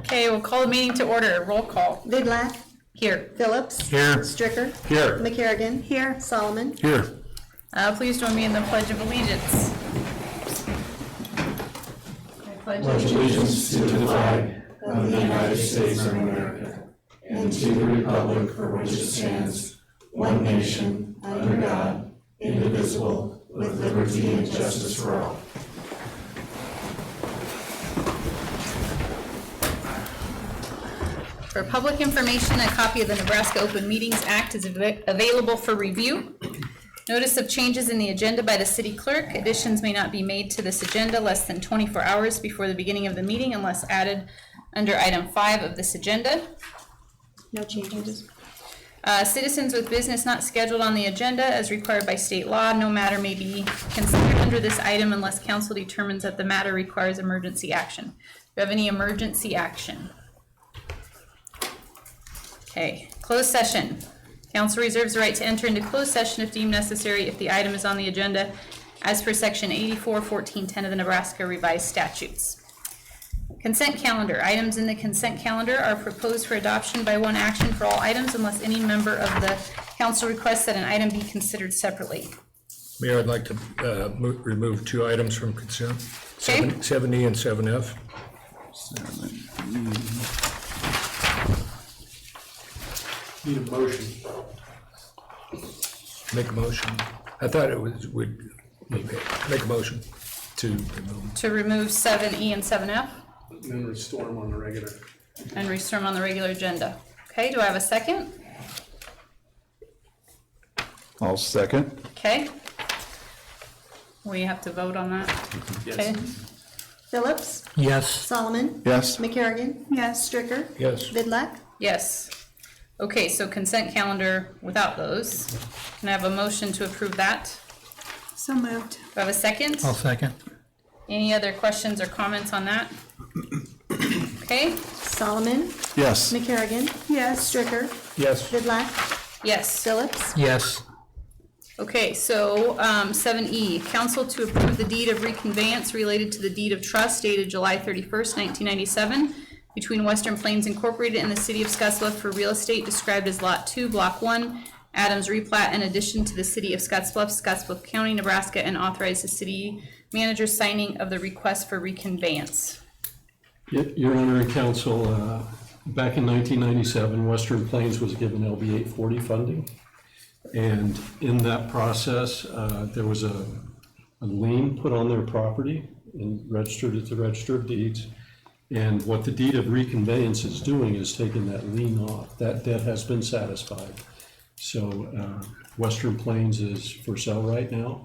Okay, we'll call the meeting to order. Roll call. Vidlac. Here. Phillips. Here. Stricker. Here. McCarrigan. Here. Solomon. Here. Please join me in the Pledge of Allegiance. I pledge Allegiance to the flag of the United States of America and to the republic for which it stands, one nation, under God, indivisible, with liberty and justice for all. For public information, a copy of the Nebraska Open Meetings Act is available for review. Notice of changes in the agenda by the city clerk. Additions may not be made to this agenda less than 24 hours before the beginning of the meeting unless added under item 5 of this agenda. No changes. Citizens with business not scheduled on the agenda as required by state law, no matter may be considered under this item unless council determines that the matter requires emergency action. Do you have any emergency action? Okay, closed session. Council reserves the right to enter into closed session if deemed necessary if the item is on the agenda as per section 84-1410 of the Nebraska revised statutes. Consent calendar. Items in the consent calendar are proposed for adoption by one action for all items unless any member of the council requests that an item be considered separately. Mayor, I'd like to remove 2 items from consent. Okay. 7E and 7F. Need a motion. Make a motion. I thought it would make a motion to remove. To remove 7E and 7F And then restore them on the regular. and restore them on the regular agenda. Okay, do I have a second? I'll second. Okay. We have to vote on that. Okay. Phillips. Yes. Solomon. Yes. McCarrigan. Yes. Stricker. Yes. Vidlac. Yes. Okay, so consent calendar without those. Can I have a motion to approve that? So moved. Do I have a second? I'll second. Any other questions or comments on that? Okay, Solomon. Yes. McCarrigan. Yes. Stricker. Yes. Vidlac. yes. Phillips. Yes. Okay, so 7E, council to approve the deed of reconveyance related to the deed of trust dated July 31st, 1997 between Western Plains Incorporated and the city of Scottsbluff for real estate described as Lot 2, Block 1, Adams replat in addition to the city of Scottsbluff, Scottsbluff County, Nebraska, and authorize the city manager signing of the request for reconveyance. Your Honor and Counsel, back in 1997, Western Plains was given LB 840 funding. And in that process, there was a lien put on their property and registered at the Register of Deeds. And what the deed of reconveyance is doing is taking that lien off. That debt has been satisfied. So Western Plains is for sale right now.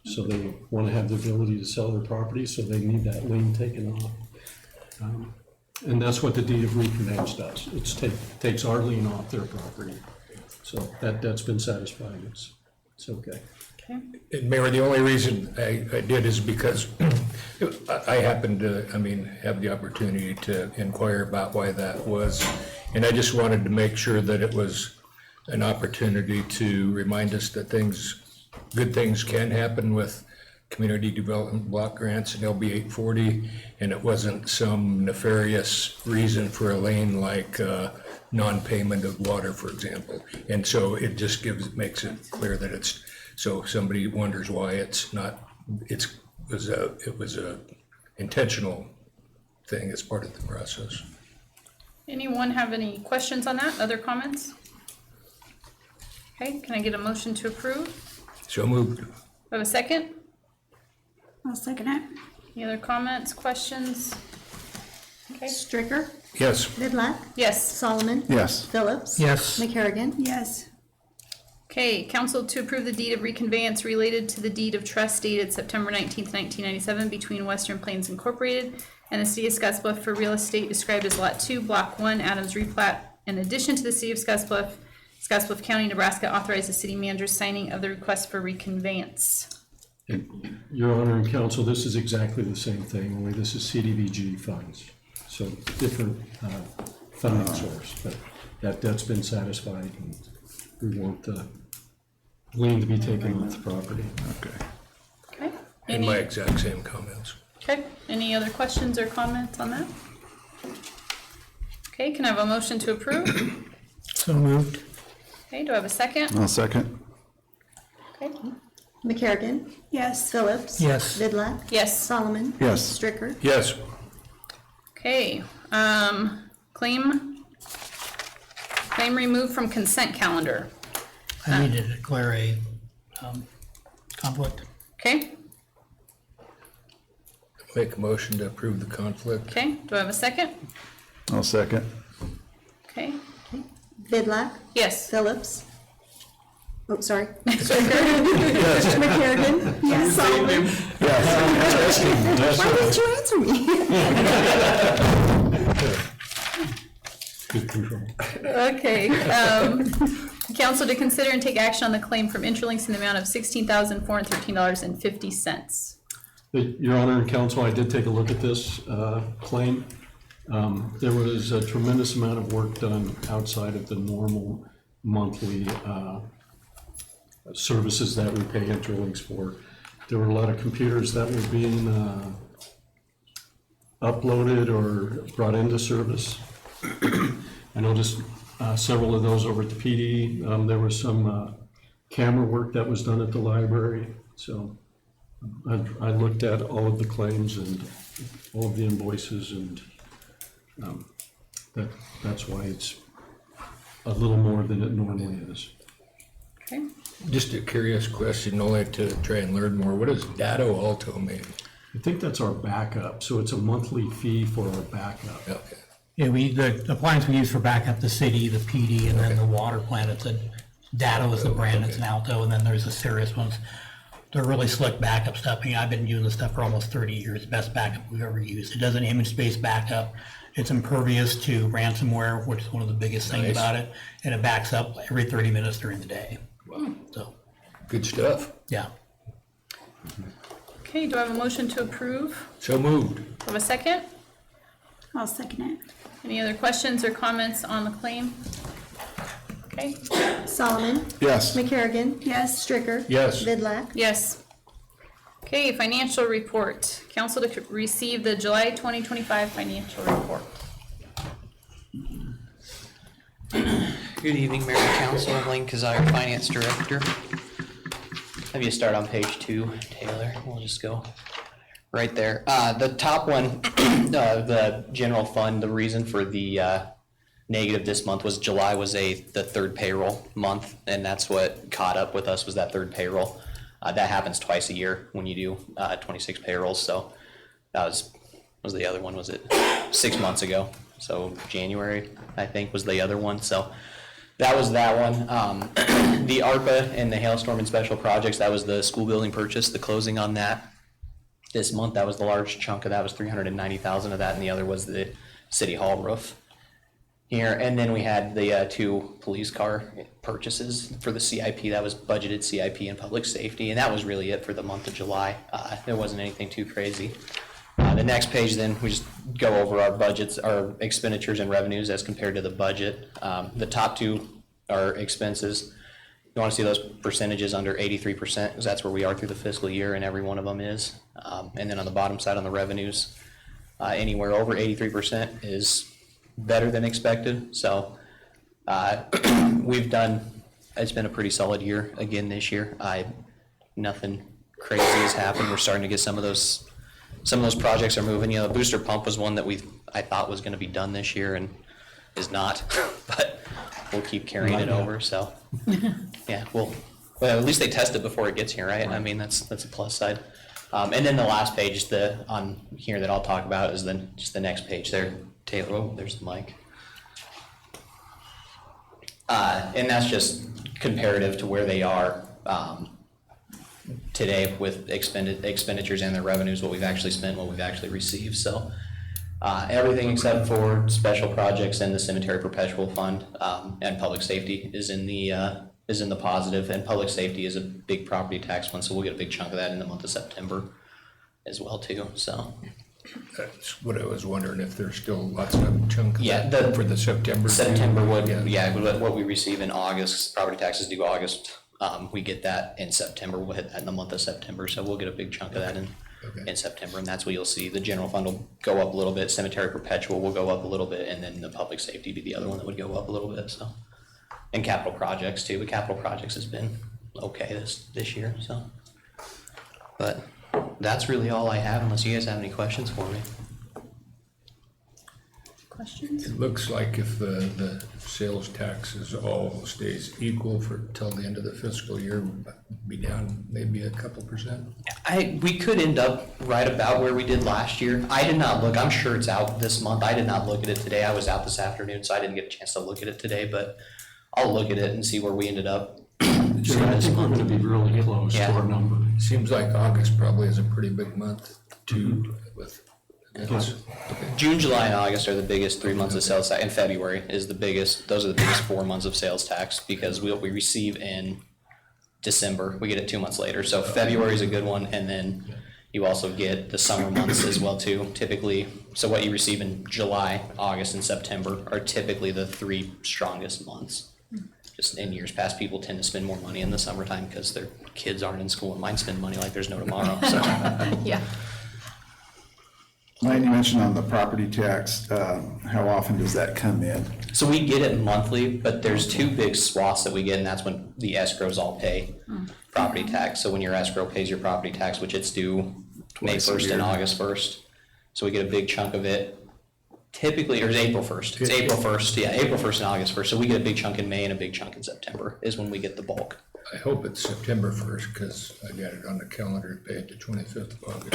So they want to have the ability to sell their property, so they need that lien taken off. And that's what the deed of reconveyance does. It takes our lien off their property. So that debt's been satisfied. It's okay. Okay. And Mayor, the only reason I did is because I happened to, have the opportunity to inquire about why that was. And I just wanted to make sure that it was an opportunity to remind us that good things can happen with community development block grants and LB 840, and it wasn't some nefarious reason for a lane like non-payment of water, for example. And so it just makes it clear that it's, so if somebody wonders why it's not, it was a intentional thing as part of the process. Anyone have any questions on that? Other comments? Okay, can I get a motion to approve? So moved. Do I have a second? I'll second it. Any other comments, questions? Okay. Stricker. Yes. Vidlac. Yes. Solomon. Yes. Phillips. Yes. McCarrigan. Yes. Okay, council to approve the deed of reconveyance related to the deed of trust dated September 19th, 1997 between Western Plains Incorporated and the city of Scottsbluff for real estate described as Lot 2, Block 1, Adams replat. In addition to the city of Scottsbluff, Scottsbluff County, Nebraska, authorize the city manager signing of the request for reconveyance. And Your Honor and Counsel, this is exactly the same thing, only this is CDBG funds. So different funding source, but that debt's been satisfied and we want the lien to be taken off the property. Okay. Okay. And my exact same comments. Okay, any other questions or comments on that? Okay, can I have a motion to approve? So moved. Okay, do I have a second? I'll second. Okay, McCarrigan. Yes. Phillips. Yes. Vidlac. yes. Solomon. Yes. Stricker. Yes. Okay, claim removed from consent calendar. I need to declare a conflict. Okay, Make a motion to approve the conflict. okay, do I have a second? I'll second. Okay, Vidlac. yes. Phillips. Oh, sorry. McCarrigan. Yes. Solomon. Why didn't you answer me? Good control. Okay, council to consider and take action on the claim from Intralinks in the amount of $16,413.50. Your Honor and Counsel, I did take a look at this claim. There was a tremendous amount of work done outside of the normal monthly services that we pay Intralinks for. There were a lot of computers that were being uploaded or brought into service. I noticed several of those over at the PD. There was some camera work that was done at the library. So I looked at all of the claims and all of the invoices, and that's why it's a little more than it normally is. Okay, Just a curious question, only to try and learn more. What does Datto Alto mean? I think that's our backup, so it's a monthly fee for our backup. Okay. Yeah, the appliance we use for backup, the city, the PD, and then the water plant, it's a, Datto is the brand, it's an Alto, and then there's the serious ones. They're really slick backup stuff. I mean, I've been using this stuff for almost 30 years, best backup we've ever used. It does an image-based backup. It's impervious to ransomware, which is one of the biggest things Nice. about it, and it backs up every 30 minutes during the day. So, Good stuff. yeah. okay, do I have a motion to approve? So moved. Do I have a second? I'll second it. Any other questions or comments on the claim? Okay, Solomon. Yes. McCarrigan. Yes. Stricker. Yes. Vidlac. yes. Okay, financial report. Council to receive the July 2025 financial report. Good evening, Mayor and Council. I'm Lane Kazire, Finance Director. Have you start on page 2, Taylor. We'll just go right there. The top one, the general fund, the reason for the negative this month was July was the third payroll month, and that's what caught up with us was that third payroll. That happens twice a year when you do 26 payrolls, so that was the other one, was it 6 months ago? So January, I think, was the other one, so that was that one. The ARPA and the hailstorm and special projects, that was the school building purchase, the closing on that this month. That was the large chunk of that, was 390,000 of that, and the other was the city hall roof here. And then we had the 2 police car purchases for the CIP. That was budgeted CIP and public safety, and that was really it for the month of July. There wasn't anything too crazy. The next page, then, we just go over our budgets, our expenditures and revenues as compared to the budget. The top 2 are expenses. You want to see those percentages under 83%, because that's where we are through the fiscal year, and every one of them is. And then on the bottom side, on the revenues, anywhere over 83% is better than expected. So it's been a pretty solid year again this year. Nothing crazy has happened. We're starting to get some of those projects are moving. You know, the booster pump was one that I thought was going to be done this year and is not, but we'll keep carrying it over. So yeah, well, at least they test it before it gets here, right? I mean, that's a plus side. And then the last page on here that I'll talk about is then just the next page there. Taylor, oh, there's the mic. And that's just comparative to where they are today with expenditures and their revenues, what we've actually spent, what we've actually received. So everything except for special projects and the cemetery perpetual fund and public safety is in the positive, and public safety is a big property tax one, so we'll get a big chunk of that in the month of September as well too. So That's what I was wondering, if there's still lots of chunk of Yeah, that for the September. would, Yeah. what we receive in August, property taxes due August, we get that in September, we'll hit that in the month of September, so we'll get a big chunk of that in September, and that's what you'll see. The general fund will go up a little bit, cemetery perpetual will go up a little bit, and then the public safety be the other one that would go up a little bit, so. And capital projects too, but capital projects has been okay this year, so. But that's really all I have, unless you guys have any questions for me. Questions? It looks like if the sales taxes all stays equal for till the end of the fiscal year, be down maybe a couple percent. We could end up right about where we did last year. I did not look, I'm sure it's out this month. I did not look at it today. I was out this afternoon, so I didn't get a chance to look at it today, but I'll look at it and see where we ended up. Jim, I think we're gonna be really close to Yeah. our number. Seems like August probably is a pretty big month too, with. June, July, and August are the biggest 3 months of sales tax, and February is the biggest, those are the biggest 4 months of sales tax, because what we receive in December, we get it 2 months later. So February is a good one, and then you also get the summer months as well too, typically. So what you receive in July, August, and September are typically the 3 strongest months. Just in years past, people tend to spend more money in the summertime because their kids aren't in school, and mine spend money like there's no tomorrow, so. Yeah. Mine, you mentioned on the property tax, how often does that come in? So we get it monthly, but there's 2 big swaths that we get, and that's when the escrows all pay property tax. So when your escrow pays your property tax, which it's due May Twice a 1st and year. August 1st. So we get a big chunk of it. Typically, or it's April 1st. It's April 1st, yeah, April 1st and August 1st. So we get a big chunk in May and a big chunk in September is when we get the bulk. I hope it's September 1st, because I got it on the calendar to pay it the 25th of August.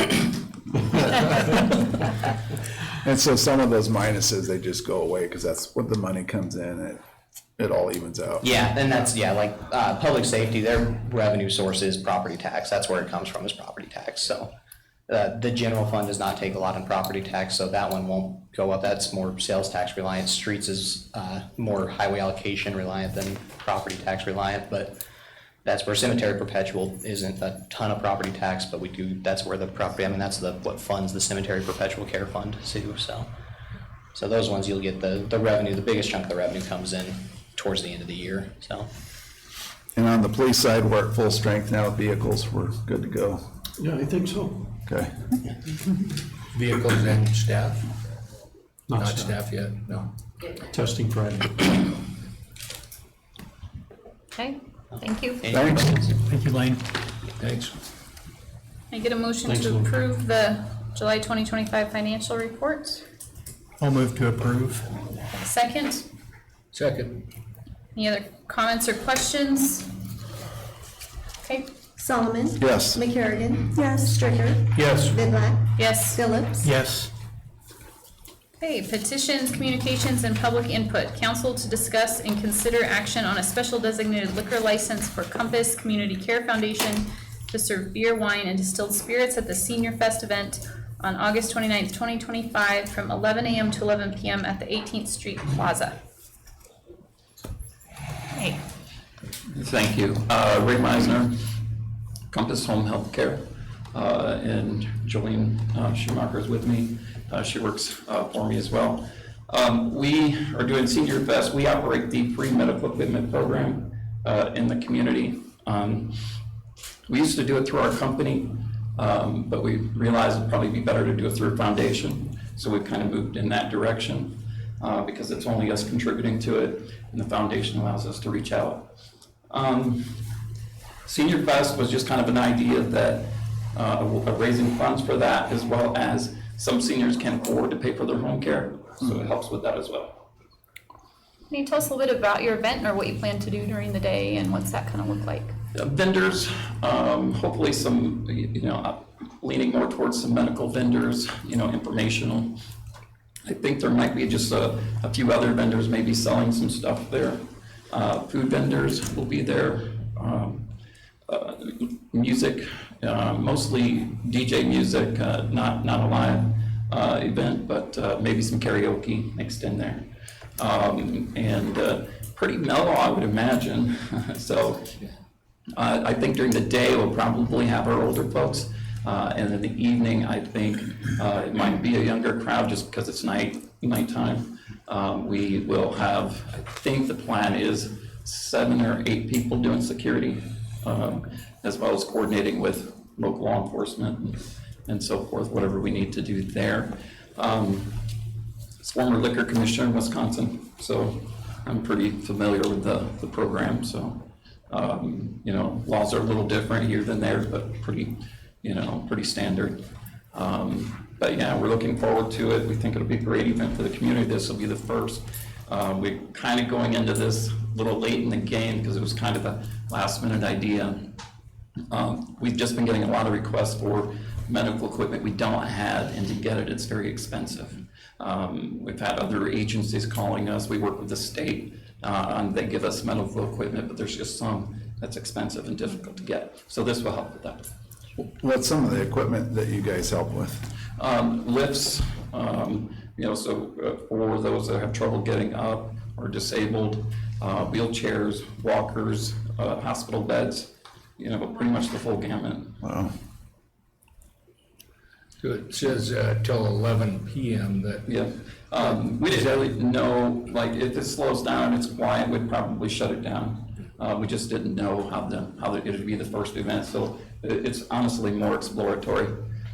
And so some of those minuses, they just go away because that's what the money comes in, it all evens out. Yeah, and that's, yeah, like, public safety, their revenue source is property tax. That's where it comes from, is property tax. So the general fund does not take a lot in property tax, so that one won't go up. That's more sales tax reliant. Streets is more highway allocation reliant than property tax reliant, but that's where cemetery perpetual isn't a ton of property tax, but we do, that's where the property, I mean, that's what funds the cemetery perpetual care fund too, so. So those ones, you'll get the revenue, the biggest chunk of the revenue comes in towards the end of the year, so. And on the police side, we're at full strength now with vehicles, we're good to go. Yeah, I think so. Okay. Vehicles and staff? Not Not staff. staff yet, no. Testing Friday. Okay, thank you. Any Thanks. questions? Thank you, Lane. Thanks. Can I get a motion Thanks, to Lou. approve the July 2025 financial reports? I'll move to approve. Second, Second. any other comments or questions? Okay, Solomon. Yes. McCarrigan. Yes. Stricker. Yes. Vidlac. yes. Phillips. Yes. Okay, petitions, communications, and public input. Council to discuss and consider action on a special designated liquor license for Compass Community Care Foundation to serve beer, wine, and distilled spirits at the Senior Fest event on August 29th, 2025, from 11 a.m. to 11 p.m. at the 18th Street Plaza. Hey, Thank you. Ray Meisner, Compass Home Healthcare, and Jolene Schumacher is with me. She works for me as well. We are doing Senior Fest. We operate the free medical equipment program in the community. We used to do it through our company, but we realized it'd probably be better to do it through a foundation. So we've kind of moved in that direction because it's only us contributing to it, and the foundation allows us to reach out. Senior Fest was just kind of an idea that of raising funds for that, as well as some seniors can't afford to pay for their home care, so it helps with that as well. can you tell us a little bit about your event or what you plan to do during the day and what's that kind of look like? Vendors, hopefully some, leaning more towards some medical vendors, informational. I think there might be just a few other vendors maybe selling some stuff there. Food vendors will be there. Music, mostly DJ music, not a live event, but maybe some karaoke mixed in there. And pretty mellow, I would imagine. So I think during the day we'll probably have our older folks. And in the evening, I think it might be a younger crowd just because it's nighttime. We will have, I think the plan is 7 or 8 people doing security, as well as coordinating with local law enforcement and so forth, whatever we need to do there. As former liquor commissioner in Wisconsin, so I'm pretty familiar with the program, so, you know, laws are a little different here than there, but pretty, you know, pretty standard. But yeah, we're looking forward to it. We think it'll be a great event for the community. This will be the first. We're kind of going into this a little late in the game because it was kind of a last minute idea. We've just been getting a lot of requests for medical equipment we don't have, and to get it, it's very expensive. We've had other agencies calling us. We work with the state, and they give us medical equipment, but there's just some that's expensive and difficult to get. So this will help with that. What's some of the equipment that you guys help with? Lifts, you know, so for those that have trouble getting up or disabled, wheelchairs, walkers, hospital beds, you know, pretty much the full gamut. Wow. So it says till 11 p.m. that. Yeah, we didn't really know, like, if it slows down, it's quiet, we'd probably shut it down. We just didn't know how it would be the first event, so it's honestly more exploratory.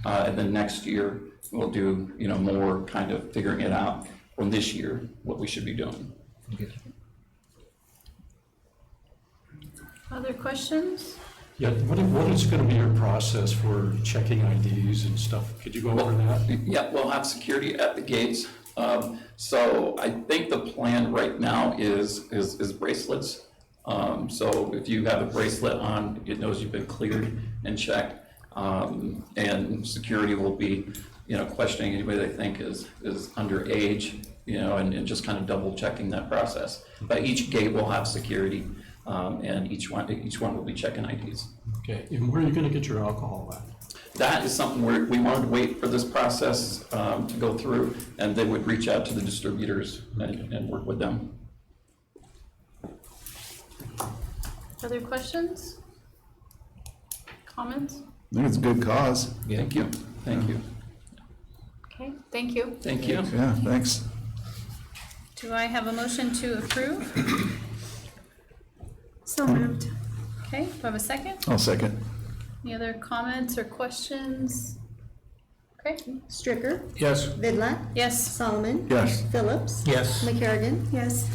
And then next year, we'll do, you know, more kind of figuring it out from this year, what we should be doing. Other questions? Yeah, what is gonna be your process for checking IDs and stuff? Could you go over that? Yeah, we'll have security at the gates. So I think the plan right now is bracelets. So if you have a bracelet on, it knows you've been cleared and checked. And security will be, you know, questioning anybody they think is underage, you know, and just kind of double checking that process. But each gate will have security, and each one will be checking IDs. Okay, and where are you gonna get your alcohol at? That is something where we wanted to wait for this process to go through, and they would reach out to the distributors and work with them. Other questions? Comments? I think it's a good cause. Thank you. Thank you. Okay, thank you. Thank you. Yeah, thanks. Do I have a motion to approve? So moved. Okay, do I have a second? I'll second. Any other comments or questions? Okay, Stricker? Yes. Vidlac? yes. Solomon? Yes. Phillips? Yes. McCarrigan? Yes.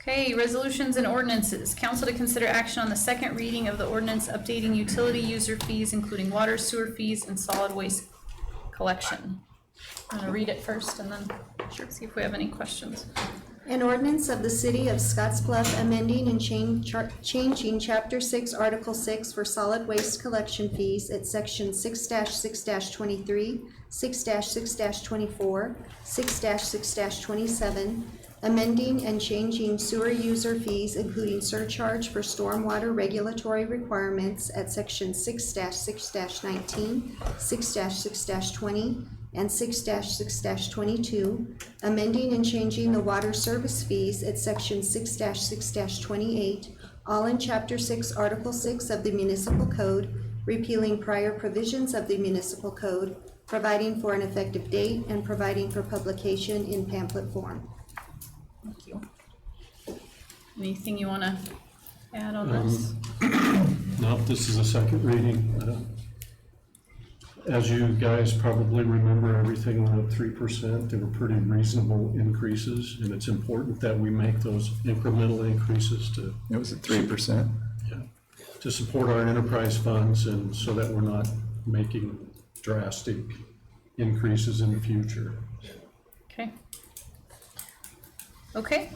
Okay, resolutions and ordinances. Council to consider action on the second reading of the ordinance updating utility user fees, including water, sewer fees, and solid waste collection. I'm gonna read it first and then see if we have any questions. An ordinance of the City of Scottsbluff amending and changing Chapter 6, Article 6 for solid waste collection fees at Section 6-6-23, 6-6-24, 6-6-27, amending and changing sewer user fees, including surcharge for stormwater regulatory requirements at Section 6-6-19, 6-6-20, and 6-6-22, amending and changing the water service fees at Section 6-6-28, all in Chapter 6, Article 6 of the Municipal Code, repealing prior provisions of the Municipal Code, providing for an effective date, and providing for publication in pamphlet form. Thank you. Anything you want to add on this? No, this is a second reading. As you guys probably remember, everything went up 3%. They were pretty reasonable increases, and it's important that we make those incremental increases to, It was at 3%. to support our enterprise funds, and so that we're not making drastic increases in the future. Okay. Okay,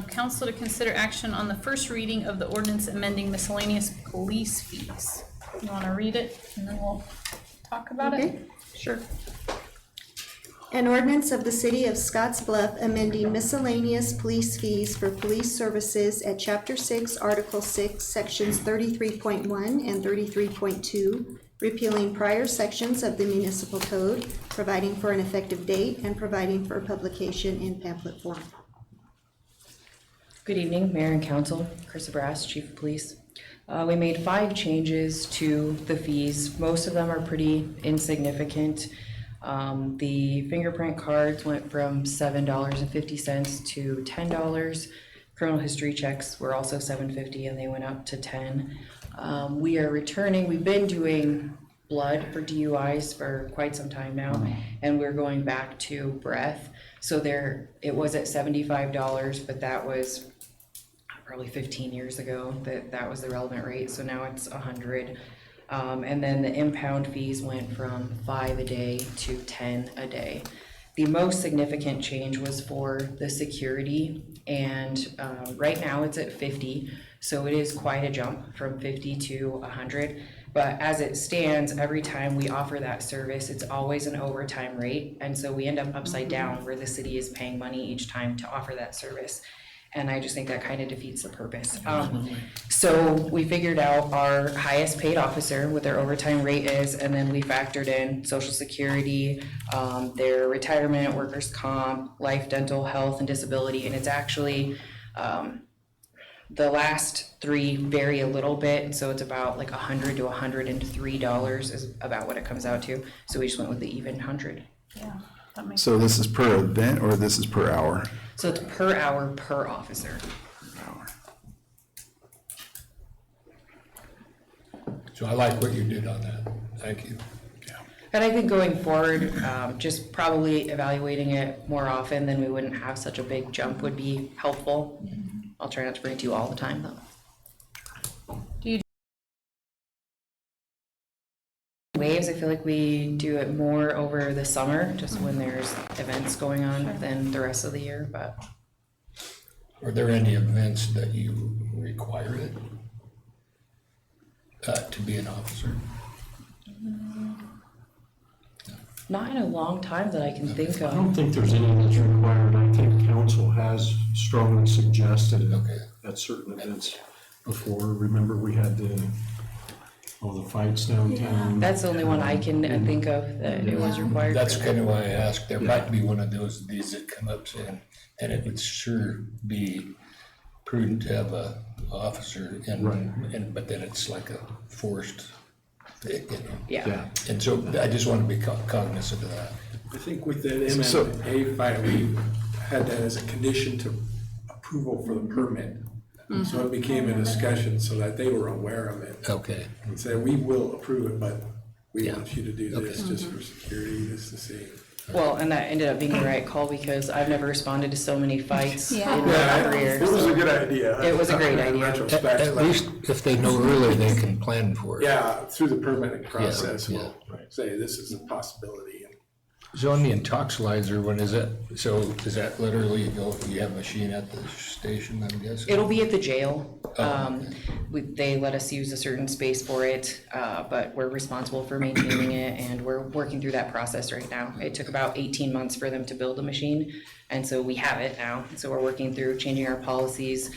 council to consider action on the first reading of the ordinance amending miscellaneous police fees. You want to read it and then we'll talk about it? Sure. An ordinance of the City of Scottsbluff amending miscellaneous police fees for police services at Chapter 6, Article 6, Sections 33.1 and 33.2, repealing prior sections of the Municipal Code, providing for an effective date, and providing for publication in pamphlet form. Good evening, Mayor and Council. Chris Brass, Chief of Police. We made 5 changes to the fees. Most of them are pretty insignificant. The fingerprint cards went from $7.50 to $10. Criminal history checks were also $7.50 and they went up to $10. We are returning, we've been doing blood for DUIs for quite some time now, and we're going back to breath. So it was at $75, but that was probably 15 years ago that was the relevant rate, so now it's 100. And then the impound fees went from 5 a day to 10 a day. The most significant change was for the security, and right now it's at 50, so it is quite a jump from 50 to 100. But as it stands, every time we offer that service, it's always an overtime rate, and so we end up upside down where the city is paying money each time to offer that service. And I just think that kind of defeats the purpose. So we figured out our highest paid officer, what their overtime rate is, and then we factored in Social Security, their retirement, workers' comp, life, dental, health, and disability. And it's actually, the last three vary a little bit. So it's about like $100 to $103 is about what it comes out to. So we just went with the even 100. Yeah, that makes So this is per event or this is per hour? So it's per hour per officer. So I like what you did on that. Thank you. And I think going forward, just probably evaluating it more often, then we wouldn't have such a big jump would be helpful. I'll try not to bring it to you all the time though. Waves, I feel like we do it more over the summer, just when there's events going on than the rest of the year, but. Are there any events that you require it to be an officer? Not in a long time that I can think I don't of. think there's any that's required. I think council has strongly suggested it at certain events before. Remember, we had all the fights downtown. That's the only one I can think of that it was required. That's kind of why I asked. There might be one of these that come up saying, and it would sure be prudent to have a officer but then it's like a forced, Yeah. And so I just want to be cognizant of that. I think with the MMA fight, we had that as a condition to approval for the permit. So it became a discussion so that they were aware of it. Okay. And said, we will approve it, but we want you to do this just for security, just to see. Well, and that ended up being the right call because I've never responded to so many fights in my career. It was a good idea. It was a great In idea. retrospect, At least if they know early, they can plan for it. yeah, through the permitting process, Yeah. we'll say this is a possibility. So on the intoxilizer one, is that literally you have a machine at the station, I'm guessing? It'll be at the jail. They let us use a certain space for it, but we're responsible for maintaining it, and we're working through that process right now. It took about 18 months for them to build a machine, and so we have it now. So we're working through changing our policies,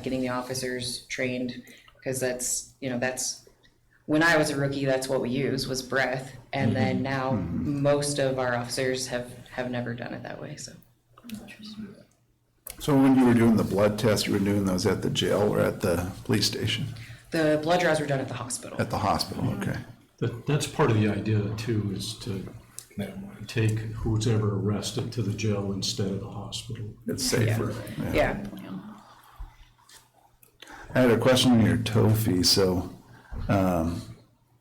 getting the officers trained, because that's when I was a rookie, that's what we used was breath, and then now most of our officers have never done it that way. So when you were doing the blood test, you were doing those at the jail or at the police station? The blood draws were done at the hospital. At the hospital, okay. That's part of the idea too, is to take who's ever arrested to the jail instead of the hospital. It's safer. Yeah. I had a question on your tow fee. So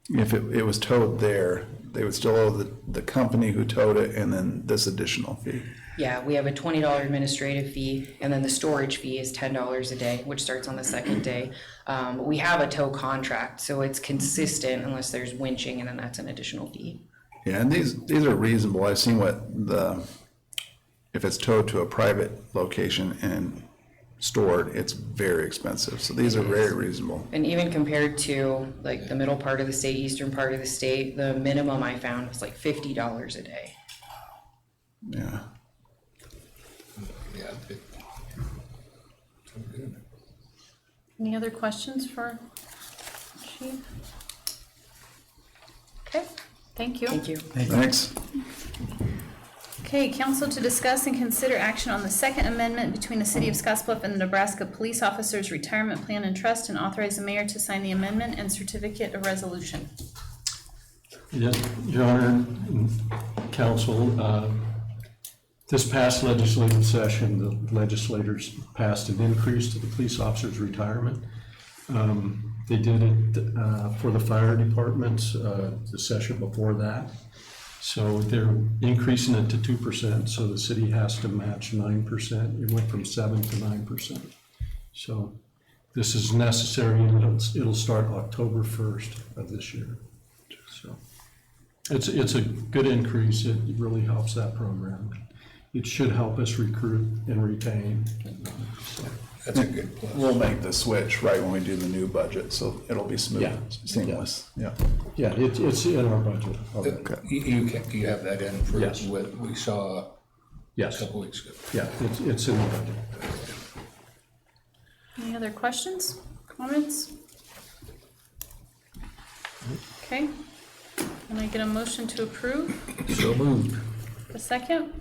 if it was towed there, they would still owe the company who towed it and then this additional fee. Yeah, we have a $20 administrative fee, and then the storage fee is $10 a day, which starts on the second day. We have a tow contract, so it's consistent unless there's winching, and then that's an additional fee. Yeah, and these are reasonable. I've seen if it's towed to a private location and stored, it's very expensive. So these are very reasonable. And even compared to like the middle part of the state, eastern part of the state, the minimum I found was like $50 a day. Yeah. Yeah. Good. Any other questions for Chief? Okay, thank you. Thank you. Thanks. Okay, council to discuss and consider action on the second amendment between the city of Scottsbluff and the Nebraska Police Officers Retirement Plan and Trust, and authorize the mayor to sign the amendment and certificate of resolution. Yes, Your Honor, Council, this past legislative session, the legislators passed an increase to the police officers' retirement. They did it for the fire departments, the session before that. So they're increasing it to 2%, so the city has to match 9%. It went from 7 to 9%. So this is necessary, and it'll start October 1st of this year. So it's a good increase. It really helps that program. It should help us recruit and retain. So That's a good plus. We'll make the switch right when we do the new budget, so it'll be smooth, Yeah. seamless, yeah. yeah, it's in our budget already. You have that in for Yes. what we saw a Yes, couple weeks ago. yeah, it's in the budget. Any other questions, comments? Okay, can I get a motion to approve? So moved. A second?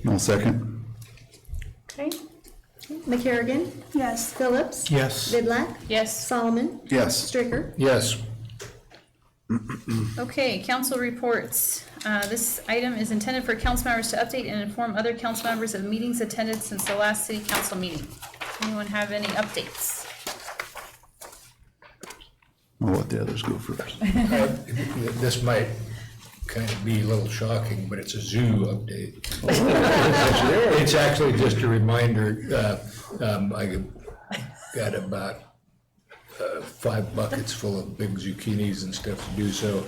No second? Okay, McCarrigan. Yes. Phillips. Yes. Vidlac. yes. Solomon. Yes. Stricker. Yes. Okay, council reports. This item is intended for council members to update and inform other council members of meetings attended since the last city council meeting. Anyone have any updates? I'll let the others go first. This might kind of be a little shocking, but it's a zoo update. It's actually just a reminder, I got about 5 buckets full of big zucchinis and stuff to do, so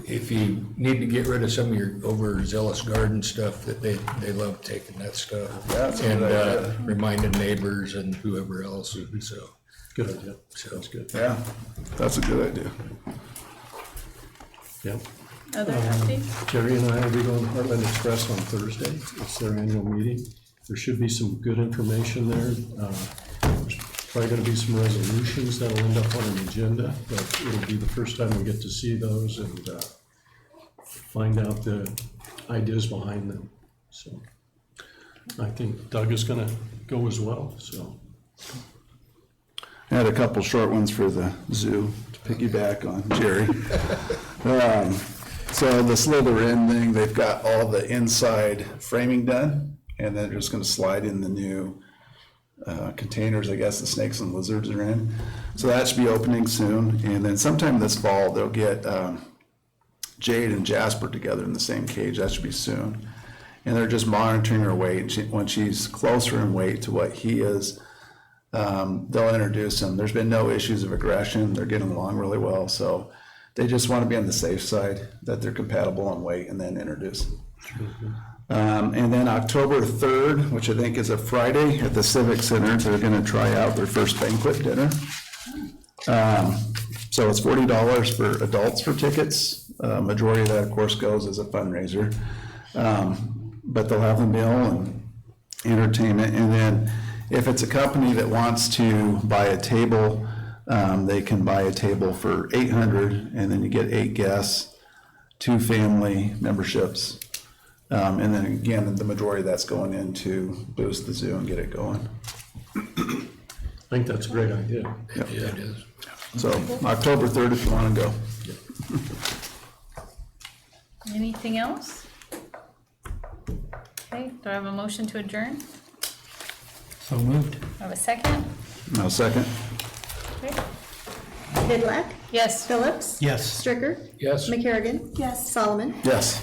if you need to get rid of some of your overzealous garden stuff, that they love taking that stuff. That's a And good idea. reminding neighbors and whoever else, so. Good idea. Sounds good. Yeah, that's a good idea. Yeah. Other updates? Jerry and I will be going to Heartland Express on Thursday. It's their annual meeting. There should be some good information there. There's probably going to be some resolutions that'll end up on an agenda, but it'll be the first time we get to see those and find out the ideas behind them. So I think Doug is going to go as well, so. I had a couple short ones for the zoo to piggyback on Jerry. So the Slither Inn thing, they've got all the inside framing done, and then they're just gonna slide in the new containers, I guess the snakes and lizards are in. So that should be opening soon, and then sometime this fall, they'll get Jade and Jasper together in the same cage. That should be soon. And they're just monitoring her weight, and when she's closer in weight to what he is, they'll introduce them. There's been no issues of aggression. They're getting along really well. So they just want to be on the safe side that they're compatible on weight and then introduce. And then October 3rd, which I think is a Friday at the Civic Center, they're going to try out their first banquet dinner. So it's $40 for adults for tickets. Majority of that, of course, goes as a fundraiser. But they'll have the meal and entertainment. And then if it's a company that wants to buy a table, they can buy a table for $800, and then you get 8 guests, 2 family memberships. And then again, the majority of that's going in to boost the zoo and get it going. I think that's a great idea. Yeah, it is. So October 3rd if you want to go. Anything else? Okay, do I have a motion to adjourn? Do So moved. I have a second? No second? Okay. Vidlac. Yes. Phillips. Yes. Stricker. Yes. McCarrigan. Yes. Solomon. Yes.